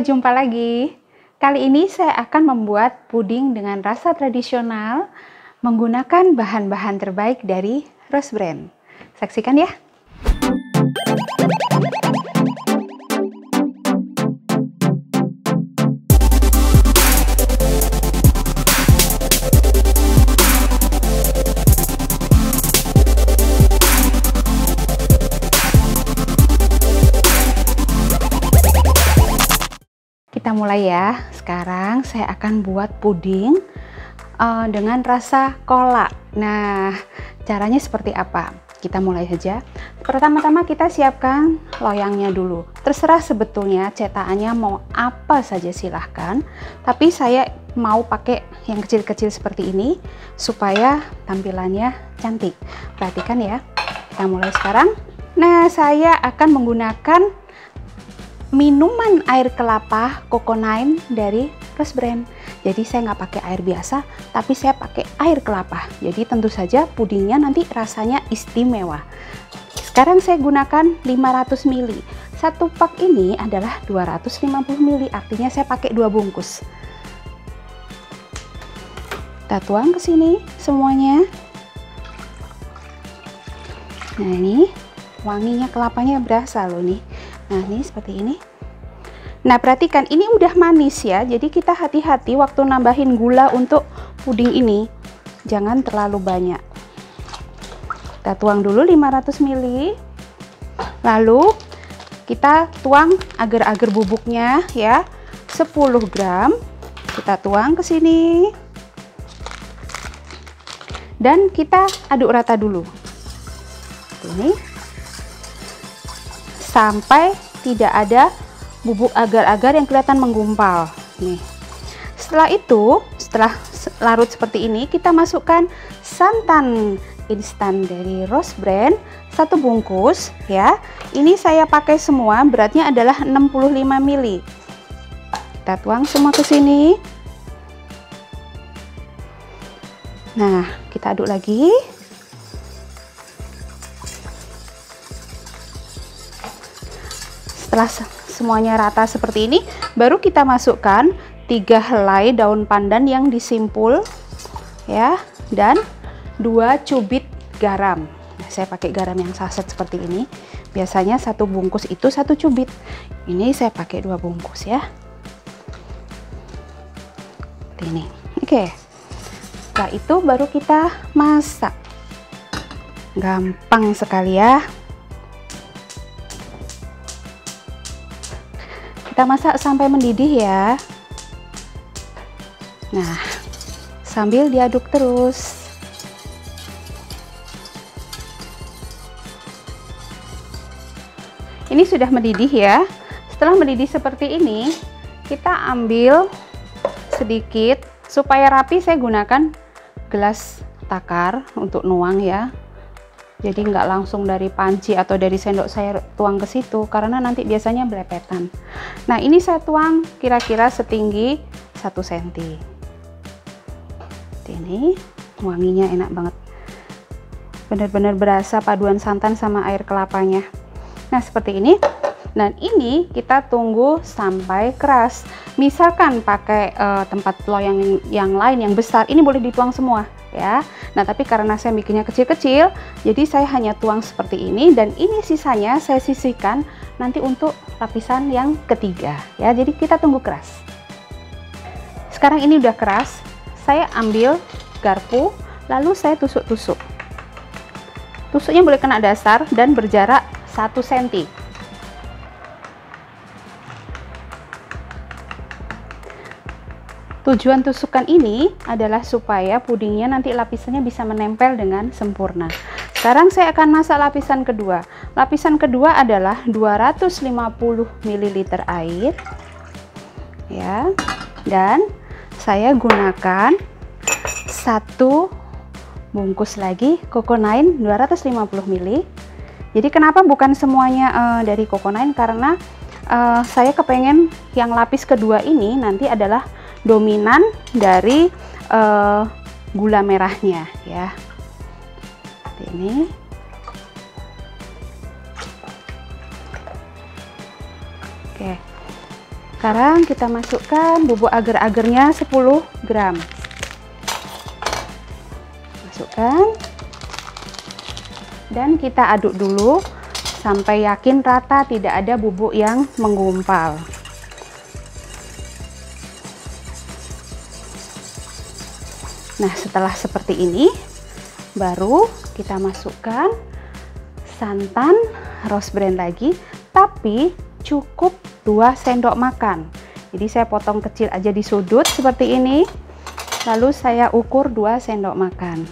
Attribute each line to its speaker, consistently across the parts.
Speaker 1: Sampai jumpa lagi. Kali ini saya akan membuat puding dengan rasa tradisional menggunakan bahan-bahan terbaik dari Rose Brand. Saksikan ya. Kita mulai ya. Sekarang saya akan buat puding dengan rasa cola. Nah, caranya seperti apa? Kita mulai saja. Pertama-tama kita siapkan loyangnya dulu. Terserah sebetulnya cetakannya mau apa saja silahkan. Tapi saya mau pakai yang kecil-kecil seperti ini supaya tampilannya cantik. Perhatikan ya. Kita mulai sekarang. Nah, saya akan menggunakan minuman air kelapa Coco9 dari Rose Brand. Jadi saya nggak pakai air biasa, tapi saya pakai air kelapa. Jadi tentu saja pudingnya nanti rasanya istimewa. Sekarang saya gunakan 500 ml. Satu pak ini adalah 250 ml, artinya saya pakai 2 bungkus. Kita tuang ke sini semuanya. Nah, ini wanginya kelapanya berasa loh nih. Nah, ini seperti ini. Nah, perhatikan ini udah manis ya. Jadi kita hati-hati waktu nambahin gula untuk puding ini. Jangan terlalu banyak. Kita tuang dulu 500 ml. Lalu kita tuang agar-agar bubuknya ya. 10 gram. Kita tuang ke sini. Dan kita aduk rata dulu. Ini sampai tidak ada bubuk agar-agar yang kelihatan menggumpal nih. Setelah itu, setelah larut seperti ini, kita masukkan santan instan dari Rose Brand 1 bungkus ya. Ini saya pakai semua, beratnya adalah 65 ml. Kita tuang semua ke sini. Nah, kita aduk lagi. Setelah semuanya rata seperti ini, baru kita masukkan 3 helai daun pandan yang disimpul ya, dan 2 cubit garam. Nah, saya pakai garam yang saset seperti ini. Biasanya 1 bungkus itu 1 cubit. Ini saya pakai 2 bungkus ya. Seperti ini. Oke. Setelah itu baru kita masak. Gampang sekali ya. Kita masak sampai mendidih ya. Nah, sambil diaduk terus. Ini sudah mendidih ya. Setelah mendidih seperti ini, kita ambil sedikit supaya rapi. Saya gunakan gelas takar untuk nuang ya. Jadi nggak langsung dari panci atau dari sendok saya tuang ke situ, karena nanti biasanya belepetan. Nah, ini saya tuang kira-kira setinggi 1 cm. Ini wanginya enak banget. Benar-benar berasa paduan santan sama air kelapanya. Nah, seperti ini. Dan ini kita tunggu sampai keras. Misalkan pakai tempat loyang yang lain yang besar, ini boleh dituang semua ya. Nah, tapi karena saya bikinnya kecil-kecil, jadi saya hanya tuang seperti ini, dan ini sisanya saya sisihkan nanti untuk lapisan yang ketiga ya. Jadi kita tunggu keras. Sekarang ini udah keras, saya ambil garpu lalu saya tusuk-tusuk. Tusuknya boleh kena dasar dan berjarak 1 cm. Tujuan tusukan ini adalah supaya pudingnya nanti lapisannya bisa menempel dengan sempurna. Sekarang saya akan masak lapisan kedua. Lapisan kedua adalah 250 ml air ya, dan saya gunakan 1 bungkus lagi Coco9 250 ml. Jadi kenapa bukan semuanya dari Coco9? Karena saya kepengen yang lapis kedua ini nanti adalah dominan dari gula merahnya ya. Seperti ini. Oke. Sekarang kita masukkan bubuk agar-agarnya 10 gram. Masukkan. Dan kita aduk dulu sampai yakin rata, tidak ada bubuk yang menggumpal. Nah, setelah seperti ini, baru kita masukkan santan rose bran lagi, tapi cukup 2 sendok makan. Jadi saya potong kecil aja di sudut seperti ini, lalu saya ukur 2 sendok makan.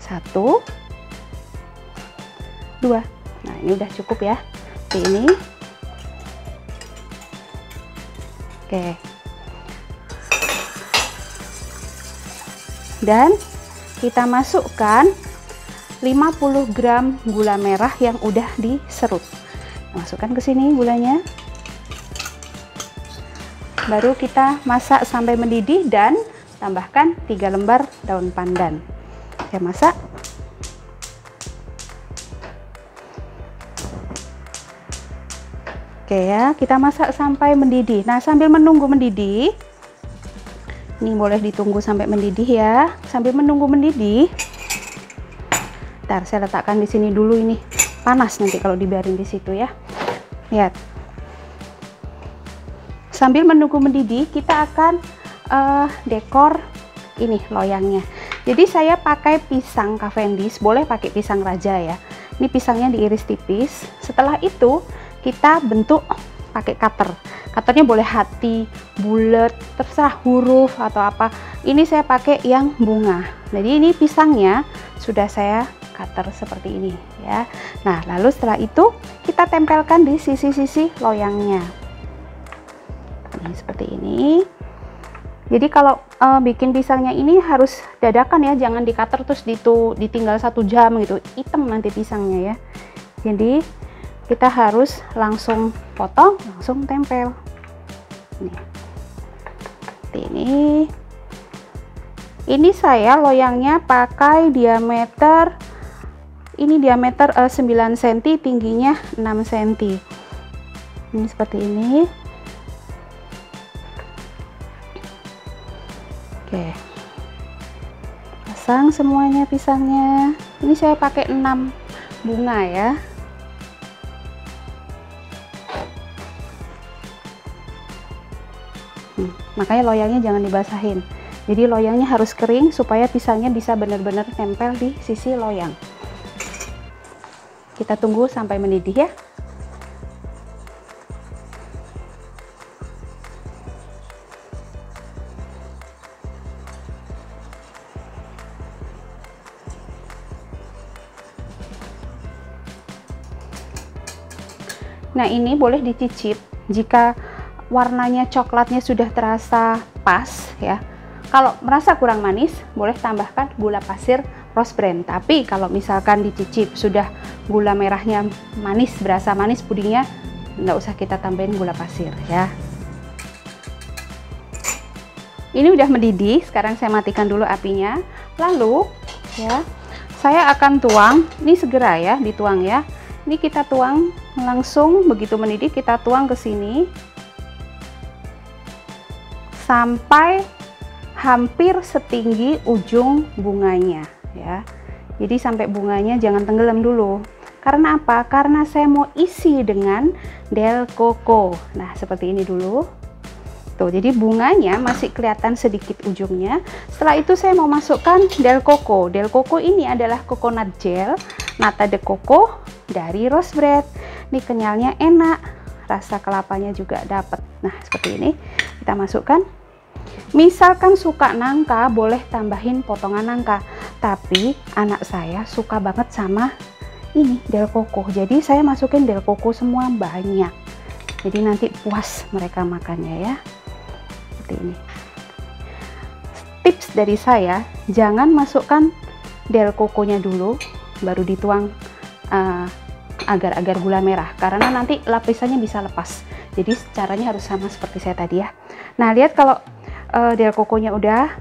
Speaker 1: 1, 2. Nah, ini udah cukup ya. Seperti ini. Oke. Dan kita masukkan 50 gram gula merah yang udah diserut. Masukkan ke sini gulanya. Baru kita masak sampai mendidih dan tambahkan 3 lembar daun pandan. Saya masak. Oke ya, kita masak sampai mendidih. Nah, sambil menunggu mendidih, ini boleh ditunggu sampai mendidih ya. Sambil menunggu mendidih, ntar saya letakkan di sini dulu, ini panas nanti kalau dibiarin di situ ya. Lihat. Sambil menunggu mendidih, kita akan dekor ini loyangnya. Jadi saya pakai pisang Cavendish, boleh pakai pisang raja ya. Ini pisangnya diiris tipis. Setelah itu kita bentuk pakai cutter. Cutternya boleh hati, bulat, terserah huruf atau apa. Ini saya pakai yang bunga. Jadi ini pisangnya sudah saya cutter seperti ini ya. Nah, lalu setelah itu kita tempelkan di sisi-sisi loyangnya. Ini seperti ini. Jadi kalau bikin pisangnya ini harus dadakan ya, jangan di cutter terus ditinggal 1 jam gitu, hitam nanti pisangnya ya. Jadi kita harus langsung potong, langsung tempel. Nih. Seperti ini. Ini saya loyangnya pakai diameter, ini diameter 9 cm, tingginya 6 cm. Ini seperti ini. Oke. Pasang semuanya pisangnya. Ini saya pakai 6 bunga ya. Makanya loyangnya jangan dibasahin. Jadi loyangnya harus kering supaya pisangnya bisa benar-benar nempel di sisi loyang. Kita tunggu sampai mendidih ya. Nah, ini boleh dicicip jika warnanya coklatnya sudah terasa pas ya. Kalau merasa kurang manis, boleh tambahkan gula pasir rose bran. Tapi kalau misalkan dicicip sudah gula merahnya manis, berasa manis pudingnya, nggak usah kita tambahin gula pasir ya. Ini udah mendidih, sekarang saya matikan dulu apinya. Lalu ya, saya akan tuang, ini segera ya dituang ya. Ini kita tuang langsung, begitu mendidih kita tuang ke sini sampai hampir setinggi ujung bunganya ya. Jadi sampai bunganya jangan tenggelam dulu. Karena apa? Karena saya mau isi dengan Del Coco. Nah, seperti ini dulu. Tuh, jadi bunganya masih kelihatan sedikit ujungnya. Setelah itu saya mau masukkan Del Coco. Del Coco ini adalah coconut gel, nata de coco dari rose bran. Ini kenyalnya enak, rasa kelapanya juga dapat. Nah, seperti ini kita masukkan. Misalkan suka nangka, boleh tambahin potongan nangka. Tapi anak saya suka banget sama ini Del Coco. Jadi saya masukin Del Coco semua banyak. Jadi nanti puas mereka makannya ya. Seperti ini. Tips dari saya, jangan masukkan Del Coco-nya dulu, baru dituang agar-agar gula merah, karena nanti lapisannya bisa lepas. Jadi caranya harus sama seperti saya tadi ya. Nah, lihat kalau Del Coco-nya udah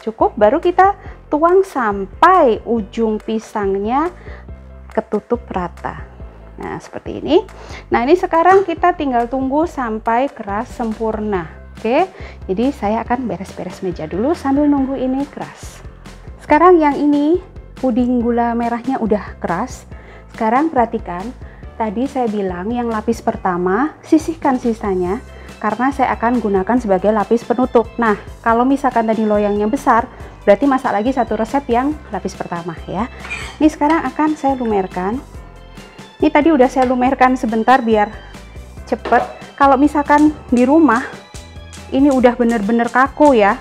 Speaker 1: cukup, baru kita tuang sampai ujung pisangnya ketutup rata. Nah, seperti ini. Nah, ini sekarang kita tinggal tunggu sampai keras sempurna. Oke, jadi saya akan beres-beres meja dulu sambil nunggu ini keras. Sekarang yang ini puding gula merahnya udah keras. Sekarang perhatikan, tadi saya bilang yang lapis pertama sisihkan sisanya karena saya akan gunakan sebagai lapis penutup. Nah, kalau misalkan tadi loyangnya besar, berarti masak lagi satu resep yang lapis pertama ya. Ini sekarang akan saya lumerkan. Ini tadi udah saya lumerkan sebentar biar cepet. Kalau misalkan di rumah ini udah bener-bener kaku ya,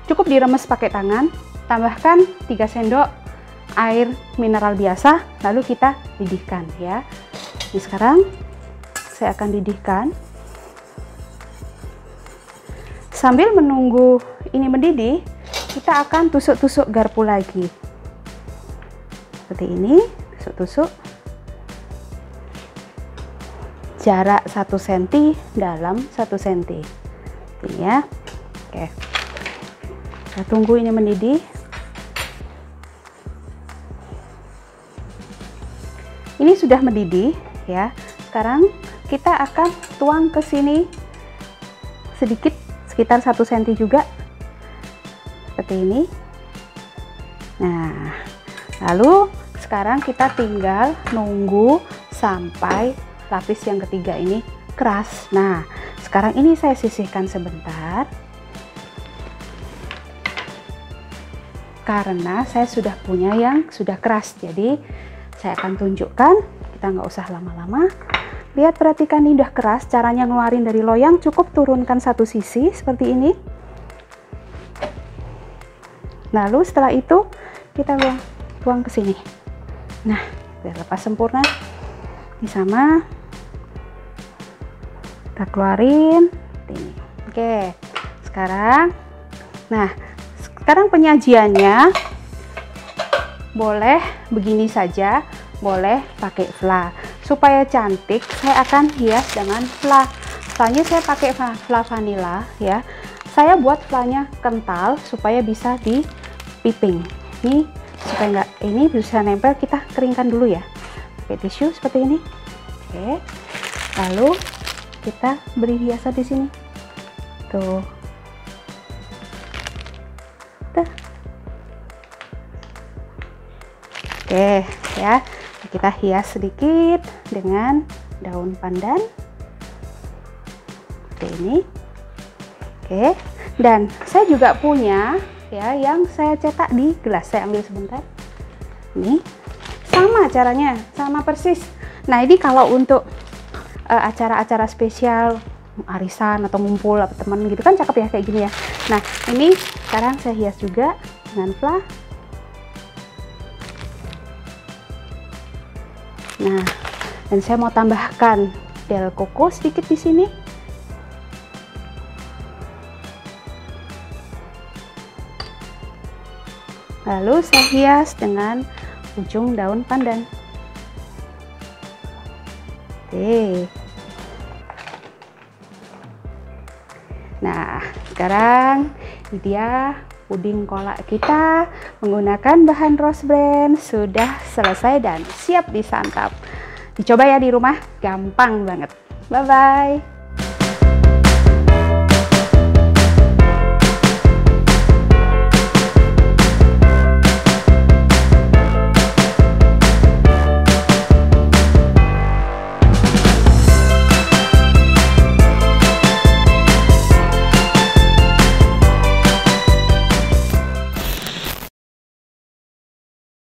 Speaker 1: cukup diremes pakai tangan, tambahkan 3 sendok air mineral biasa, lalu kita didihkan ya. Ini sekarang saya akan didihkan. Sambil menunggu ini mendidih, kita akan tusuk-tusuk garpu lagi. Seperti ini, tusuk-tusuk. Jarak 1 cm dalam 1 cm. Ini ya. Oke. Kita tunggu ini mendidih. Ini sudah mendidih ya. Sekarang kita akan tuang ke sini sedikit, sekitar 1 cm juga. Seperti ini. Nah, lalu sekarang kita tinggal nunggu sampai lapis yang ketiga ini keras. Nah, sekarang ini saya sisihkan sebentar karena saya sudah punya yang sudah keras, jadi saya akan tunjukkan. Kita nggak usah lama-lama. Lihat, perhatikan, ini udah keras. Caranya ngeluarin dari loyang, cukup turunkan satu sisi seperti ini. Lalu setelah itu kita tuang ke sini. Nah, udah lepas sempurna. Ini sama. Kita keluarin ini. Oke, sekarang penyajiannya boleh begini saja, boleh pakai fla. Supaya cantik, saya akan hias dengan fla. Soalnya saya pakai fla vanilla ya. Saya buat flanya kental supaya bisa dipiping. Ini supaya nggak ini bisa nempel, kita keringkan dulu ya. Pakai tisu seperti ini. Oke. Lalu kita beri hiasan di sini. Tuh. Tuh. Oke, ya. Kita hias sedikit dengan daun pandan. Seperti ini. Oke. Dan saya juga punya ya yang saya cetak di gelas. Saya ambil sebentar. Ini sama caranya, sama persis. Nah, ini kalau untuk acara-acara spesial, arisan atau ngumpul atau teman gitu kan cakep ya kayak gini ya. Nah, ini sekarang saya hias juga dengan fla. Nah, dan saya mau tambahkan del coco sedikit di sini. Lalu saya hias dengan ujung daun pandan. Oke. Nah, sekarang ini dia puding kolak kita menggunakan bahan rose bran sudah selesai dan siap disantap. Dicoba ya di rumah, gampang banget. Bye bye.